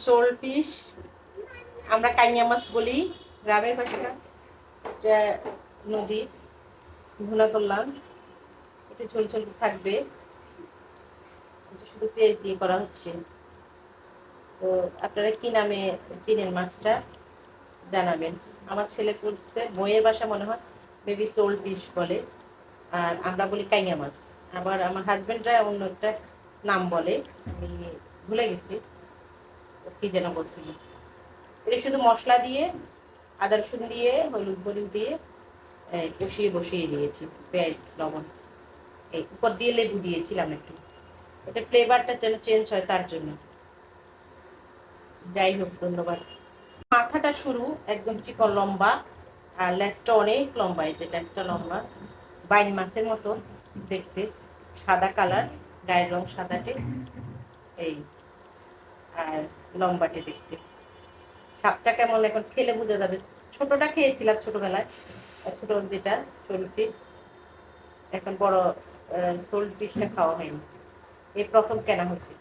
শোল ফিশ, আমরা কাইয়া মাছ বলি গ্রামের ভাষা। এটা নদী ভুনা করলাম, একটু ঝোল ঝোল থাকবে, এটা শুধু পেঁয়াজ দিয়ে করা হচ্ছে। তো আপনারা কি নামে চিনেন মাছটা জানাবেন। আমার ছেলে বলছে বইয়ের বাসা মনে হয় বেবি সোল ফিশ বলে, আর আমরা বলি কাইয়া মাছ। আবার আমার হাজবেন্ডরা অন্য একটা নাম বলে, আমি ভুলে গেছি কি যেন বলছিল। এটা শুধু মশলা দিয়ে, আদা রসুন দিয়ে, হলুদ মরিচ দিয়ে কষিয়ে বসিয়ে দিয়েছি, পেঁয়াজ লবণ এই উপর দিয়ে লেবু দিয়েছিলাম একটু, এটা ফ্লেভারটা যেন চেঞ্জ হয় তার জন্য। যাই হোক, ধন্যবাদ। মাথাটা সরু একদম চিকন লম্বা, আর লেজটা অনেক লম্বা, এই যে লেজটা লম্বা বাইন মাছের মতো দেখতে, সাদা কালার, গায়ের রং সাদাটে এই, আর লম্বাটে দেখতে। সাপটা কেমন এখন খেলে বোঝা যাবে। ছোটটা খেয়েছিলাম ছোটবেলায়, ছোট যেটা শোল পিস, এখন বড় শোল পিসটা খাওয়া হয়নি, এই প্রথম কেনা হয়েছে।